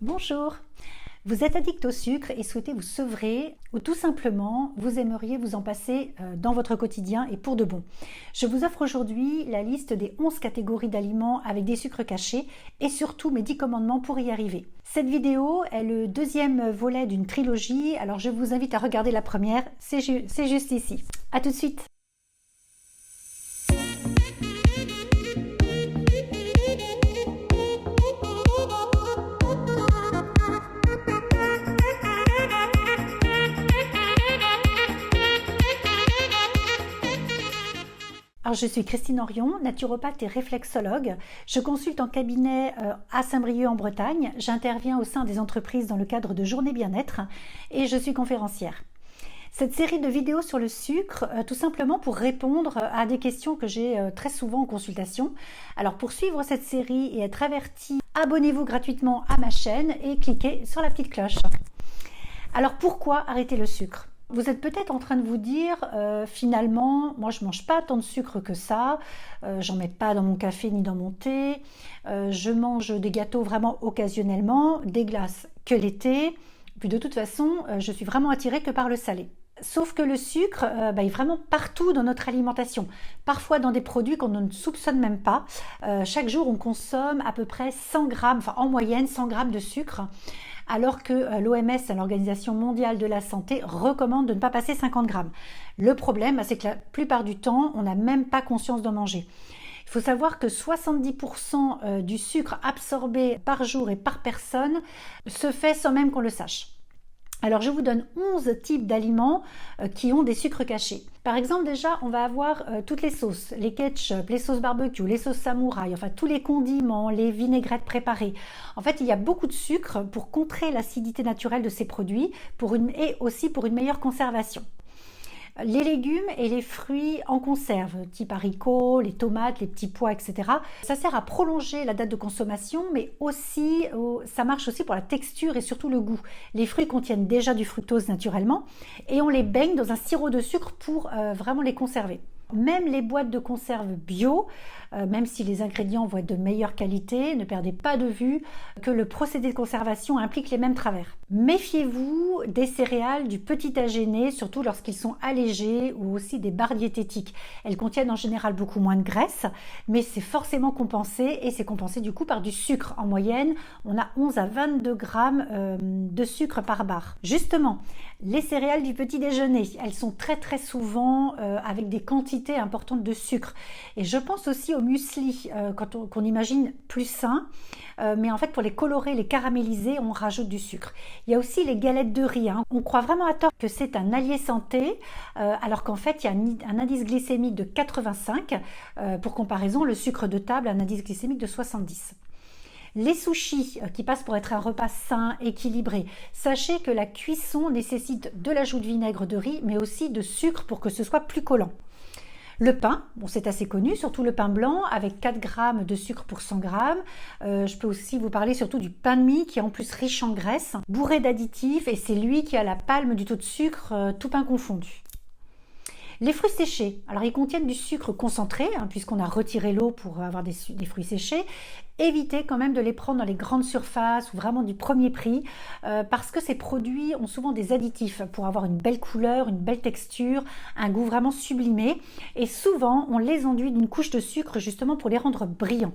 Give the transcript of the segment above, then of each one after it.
Bonjour, vous êtes addict au sucre et souhaitez vous sevrer ou tout simplement vous aimeriez vous en passer dans votre quotidien et pour de bon. Je vous offre aujourd'hui la liste des 11 catégories d'aliments avec des sucres cachés et surtout mes 10 commandements pour y arriver. Cette vidéo est le deuxième volet d'une trilogie, alors je vous invite à regarder la première, c'est juste ici. A tout de suite. Alors, je suis Christine Orion, naturopathe et réflexologue. Je consulte en cabinet à Saint-Brieuc en Bretagne. J'interviens au sein des entreprises dans le cadre de Journées Bien-être et je suis conférencière. Cette série de vidéos sur le sucre, tout simplement pour répondre à des questions que j'ai très souvent en consultation. Alors pour suivre cette série et être averti, abonnez-vous gratuitement à ma chaîne et cliquez sur la petite cloche. Alors pourquoi arrêter le sucre ? Vous êtes peut-être en train de vous dire, finalement, moi je mange pas tant de sucre que ça, j'en mets pas dans mon café ni dans mon thé, je mange des gâteaux vraiment occasionnellement, des glaces que l'été, puis de toute façon, je suis vraiment attirée que par le salé. Sauf que le sucre est vraiment partout dans notre alimentation, parfois dans des produits qu'on ne soupçonne même pas. Chaque jour, on consomme à peu près 100 grammes, enfin en moyenne 100 grammes de sucre, alors que l'OMS, l'Organisation mondiale de la santé, recommande de ne pas passer 50 grammes. Le problème, c'est que la plupart du temps, on n'a même pas conscience d'en manger. Il faut savoir que 70% du sucre absorbé par jour et par personne se fait sans même qu'on le sache. Alors je vous donne 11 types d'aliments qui ont des sucres cachés. Par exemple déjà on va avoir toutes les sauces, les ketchup, les sauces barbecue, les sauces samouraï, enfin tous les condiments, les vinaigrettes préparées. En fait il y a beaucoup de sucre pour contrer l'acidité naturelle de ces produits et aussi pour une meilleure conservation. Les légumes et les fruits en conserve, type haricots, les tomates, les petits pois, etc. Ça sert à prolonger la date de consommation, mais aussi, ça marche aussi pour la texture et surtout le goût. Les fruits contiennent déjà du fructose naturellement et on les baigne dans un sirop de sucre pour vraiment les conserver. Même les boîtes de conserve bio, même si les ingrédients vont être de meilleure qualité, ne perdez pas de vue que le procédé de conservation implique les mêmes travers. Méfiez-vous des céréales du petit déjeuner, surtout lorsqu'ils sont allégés, ou aussi des barres diététiques. Elles contiennent en général beaucoup moins de graisse, mais c'est forcément compensé, et c'est compensé du coup par du sucre. En moyenne, on a 11 à 22 grammes de sucre par barre. Justement, les céréales du petit déjeuner, elles sont très souvent avec des quantités importantes de sucre. Et je pense aussi au muesli, qu'on imagine plus sain, mais en fait pour les colorer, les caraméliser, on rajoute du sucre. Il y a aussi les galettes de riz. On croit vraiment à tort que c'est un allié santé, alors qu'en fait il y a un indice glycémique de 85. Pour comparaison, le sucre de table a un indice glycémique de 70. Les sushis qui passent pour être un repas sain, équilibré. Sachez que la cuisson nécessite de l'ajout de vinaigre de riz, mais aussi de sucre pour que ce soit plus collant. Le pain, bon, c'est assez connu, surtout le pain blanc avec 4 grammes de sucre pour 100 grammes. Je peux aussi vous parler surtout du pain de mie qui est en plus riche en graisse, bourré d'additifs et c'est lui qui a la palme du taux de sucre, tout pain confondu. Les fruits séchés, alors ils contiennent du sucre concentré, puisqu'on a retiré l'eau pour avoir des fruits séchés. Évitez quand même de les prendre dans les grandes surfaces ou vraiment du premier prix, parce que ces produits ont souvent des additifs pour avoir une belle couleur, une belle texture, un goût vraiment sublimé. Et souvent, on les enduit d'une couche de sucre justement pour les rendre brillants.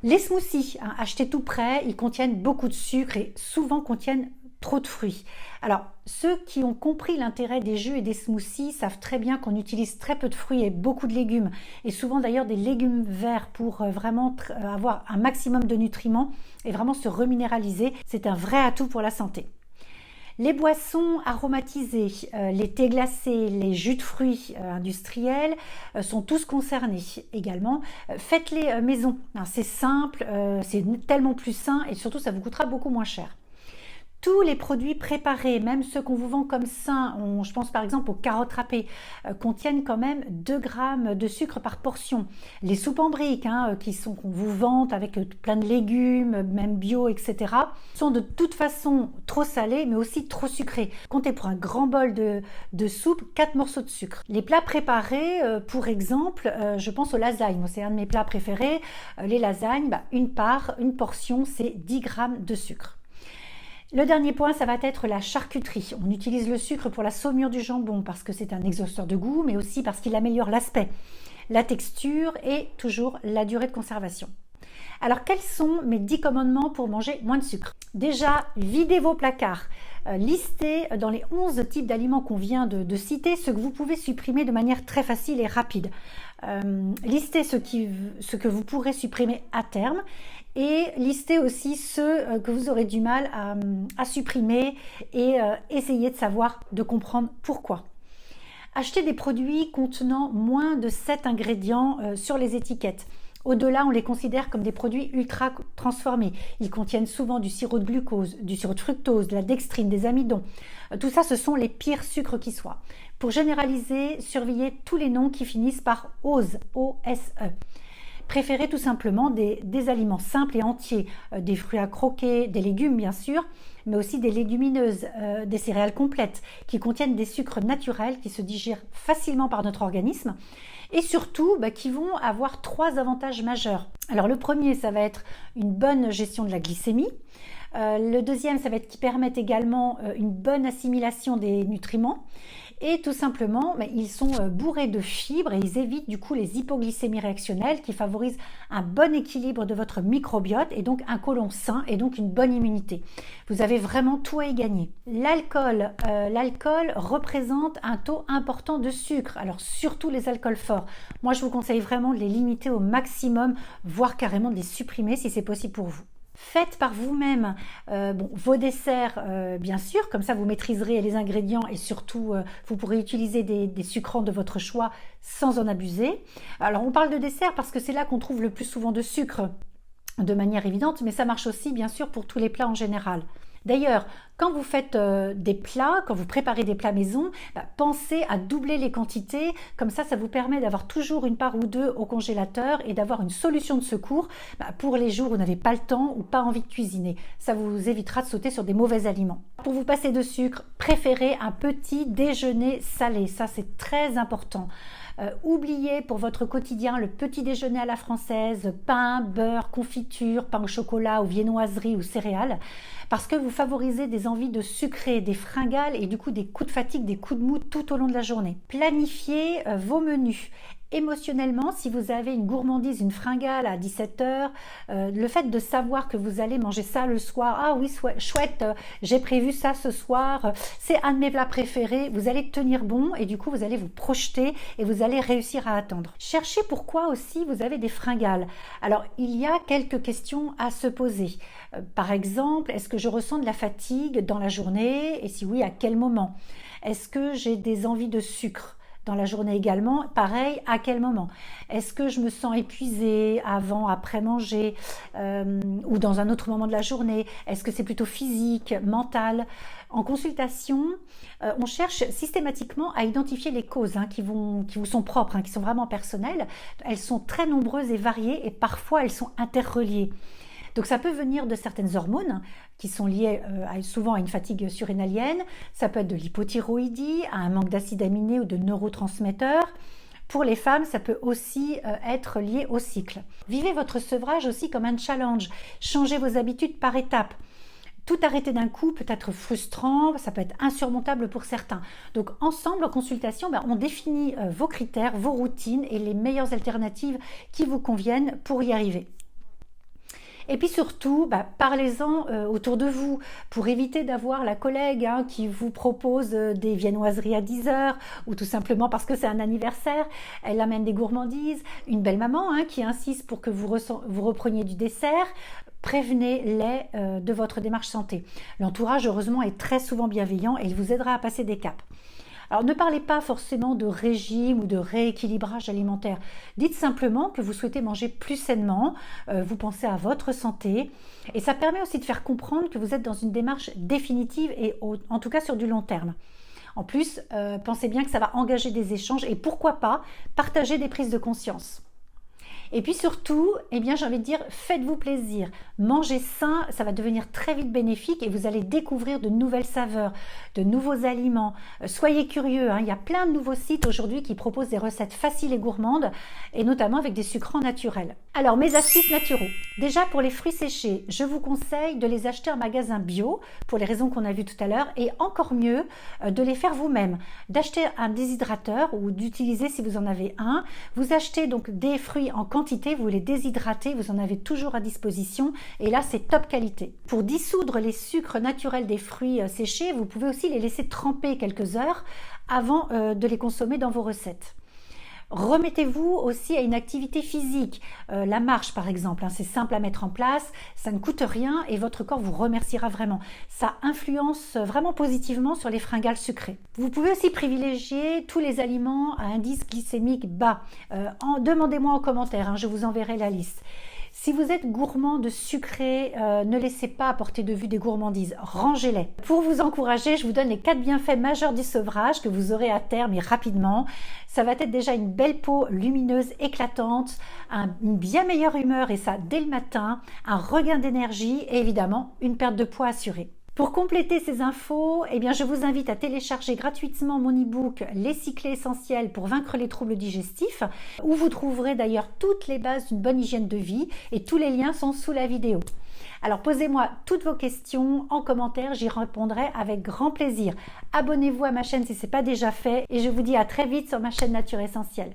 Les smoothies, achetés tout prêts, ils contiennent beaucoup de sucre et souvent contiennent trop de fruits. Alors, ceux qui ont compris l'intérêt des jus et des smoothies savent très bien qu'on utilise très peu de fruits et beaucoup de légumes, et souvent d'ailleurs des légumes verts pour vraiment avoir un maximum de nutriments et vraiment se reminéraliser. C'est un vrai atout pour la santé. Les boissons aromatisées, les thés glacés, les jus de fruits industriels sont tous concernés également. Faites-les maison, c'est simple, c'est tellement plus sain et surtout ça vous coûtera beaucoup moins cher. Tous les produits préparés, même ceux qu'on vous vend comme sains, je pense par exemple aux carottes râpées, contiennent quand même 2 grammes de sucre par portion. Les soupes en briques, qu'on vous vante avec plein de légumes, même bio, etc., sont de toute façon trop salés, mais aussi trop sucrés. Comptez pour un grand bol de soupe, 4 morceaux de sucre. Les plats préparés, pour exemple, je pense aux lasagnes. Moi, c'est un de mes plats préférés. Les lasagnes, une portion, c'est 10 grammes de sucre. Le dernier point, ça va être la charcuterie. On utilise le sucre pour la saumure du jambon parce que c'est un exhausteur de goût, mais aussi parce qu'il améliore l'aspect, la texture et toujours la durée de conservation. Alors, quels sont mes 10 commandements pour manger moins de sucre? Déjà, videz vos placards. Listez dans les 11 types d'aliments qu'on vient de citer ce que vous pouvez supprimer de manière très facile et rapide. Listez ce que vous pourrez supprimer à terme et listez aussi ceux que vous aurez du mal à supprimer et essayez de comprendre pourquoi. Achetez des produits contenant moins de 7 ingrédients sur les étiquettes. Au-delà, on les considère comme des produits ultra transformés. Ils contiennent souvent du sirop de glucose, du sirop de fructose, de la dextrine, des amidons. Tout ça, ce sont les pires sucres qui soient. Pour généraliser, surveillez tous les noms qui finissent par OSE, O-S-E. Préférez tout simplement des aliments simples et entiers, des fruits à croquer, des légumes bien sûr, mais aussi des légumineuses, des céréales complètes qui contiennent des sucres naturels qui se digèrent facilement par notre organisme et surtout qui vont avoir 3 avantages majeurs. Alors le premier, ça va être une bonne gestion de la glycémie. Le deuxième, ça va être qu'ils permettent également une bonne assimilation des nutriments. Et tout simplement, ils sont bourrés de fibres et ils évitent du coup les hypoglycémies réactionnelles qui favorisent un bon équilibre de votre microbiote et donc un côlon sain et donc une bonne immunité. Vous avez vraiment tout à y gagner. L'alcool représente un taux important de sucre, alors surtout les alcools forts. Moi, je vous conseille vraiment de les limiter au maximum, voire carrément de les supprimer si c'est possible pour vous. Faites par vous-même vos desserts, bien sûr, comme ça vous maîtriserez les ingrédients et surtout vous pourrez utiliser des sucrants de votre choix sans en abuser. Alors on parle de dessert parce que c'est là qu'on trouve le plus souvent de sucre de manière évidente, mais ça marche aussi bien sûr pour tous les plats en général. D'ailleurs, quand vous faites des plats, quand vous préparez des plats maison, pensez à doubler les quantités. Comme ça vous permet d'avoir toujours une part ou deux au congélateur et d'avoir une solution de secours pour les jours où vous n'avez pas le temps ou pas envie de cuisiner. Ça vous évitera de sauter sur des mauvais aliments. Pour vous passer de sucre, préférez un petit déjeuner salé. Ça, c'est très important. Oubliez pour votre quotidien le petit déjeuner à la française, pain, beurre, confiture, pain au chocolat ou viennoiserie ou céréales, parce que vous favorisez des envies de sucrer, des fringales et du coup des coups de fatigue, des coups de mou tout au long de la journée. Planifiez vos menus. Émotionnellement, si vous avez une gourmandise, une fringale à 17h, le fait de savoir que vous allez manger ça le soir, ah oui, chouette, j'ai prévu ça ce soir, c'est un de mes plats préférés, vous allez tenir bon et du coup vous allez vous projeter et vous allez réussir à attendre. Cherchez pourquoi aussi vous avez des fringales. Alors il y a quelques questions à se poser. Par exemple, est-ce que je ressens de la fatigue dans la journée et si oui, à quel moment? Est-ce que j'ai des envies de sucre dans la journée également? Pareil, à quel moment? Est-ce que je me sens épuisée avant, après manger ou dans un autre moment de la journée? Est-ce que c'est plutôt physique, mental? En consultation, on cherche systématiquement à identifier les causes qui vous sont propres, qui sont vraiment personnelles. Elles sont très nombreuses et variées et parfois elles sont interreliées. Donc ça peut venir de certaines hormones qui sont liées souvent à une fatigue surrénalienne, ça peut être de l'hypothyroïdie, à un manque d'acides aminés ou de neurotransmetteurs. Pour les femmes, ça peut aussi être lié au cycle. Vivez votre sevrage aussi comme un challenge, changez vos habitudes par étapes. Tout arrêter d'un coup peut être frustrant, ça peut être insurmontable pour certains. Donc ensemble, en consultation, on définit vos critères, vos routines et les meilleures alternatives qui vous conviennent pour y arriver. Et puis surtout, parlez-en autour de vous pour éviter d'avoir la collègue qui vous propose des viennoiseries à 10h ou tout simplement parce que c'est un anniversaire, elle amène des gourmandises, une belle maman qui insiste pour que vous repreniez du dessert. Prévenez-les de votre démarche santé. L'entourage, heureusement, est très souvent bienveillant et il vous aidera à passer des caps. Alors ne parlez pas forcément de régime ou de rééquilibrage alimentaire. Dites simplement que vous souhaitez manger plus sainement, vous pensez à votre santé et ça permet aussi de faire comprendre que vous êtes dans une démarche définitive et en tout cas sur du long terme. En plus, pensez bien que ça va engager des échanges et pourquoi pas partager des prises de conscience. Et puis surtout, eh bien, j'ai envie de dire, faites-vous plaisir. Mangez sain, ça va devenir très vite bénéfique et vous allez découvrir de nouvelles saveurs, de nouveaux aliments. Soyez curieux, hein, il y a plein de nouveaux sites aujourd'hui qui proposent des recettes faciles et gourmandes et notamment avec des sucrants naturels. Alors, mes astuces naturaux. Déjà, pour les fruits séchés, je vous conseille de les acheter en magasin bio pour les raisons qu'on a vues tout à l'heure et encore mieux, de les faire vous-même. D'acheter un déshydrateur ou d'utiliser si vous en avez un. Vous achetez donc des fruits en quantité, vous les déshydratez, vous en avez toujours à disposition et là c'est top qualité. Pour dissoudre les sucres naturels des fruits séchés, vous pouvez aussi les laisser tremper quelques heures avant de les consommer dans vos recettes. Remettez-vous aussi à une activité physique, la marche par exemple, hein, c'est simple à mettre en place, ça ne coûte rien et votre corps vous remerciera vraiment. Ça influence vraiment positivement sur les fringales sucrées. Vous pouvez aussi privilégier tous les aliments à indice glycémique bas. Demandez-moi en commentaire, hein, je vous enverrai la liste. Si vous êtes gourmand de sucré, ne laissez pas à portée de vue des gourmandises, rangez-les. Pour vous encourager, je vous donne les 4 bienfaits majeurs du sevrage que vous aurez à terme et rapidement. Ça va être déjà une belle peau lumineuse, éclatante, une bien meilleure humeur et ça dès le matin, un regain d'énergie et évidemment une perte de poids assurée. Pour compléter ces infos, eh bien, je vous invite à télécharger gratuitement mon e-book Les 6 clés essentielles pour vaincre les troubles digestifs, où vous trouverez d'ailleurs toutes les bases d'une bonne hygiène de vie et tous les liens sont sous la vidéo. Alors posez-moi toutes vos questions en commentaire, j'y répondrai avec grand plaisir. Abonnez-vous à ma chaîne si ce n'est pas déjà fait et je vous dis à très vite sur ma chaîne Nature Essentielle.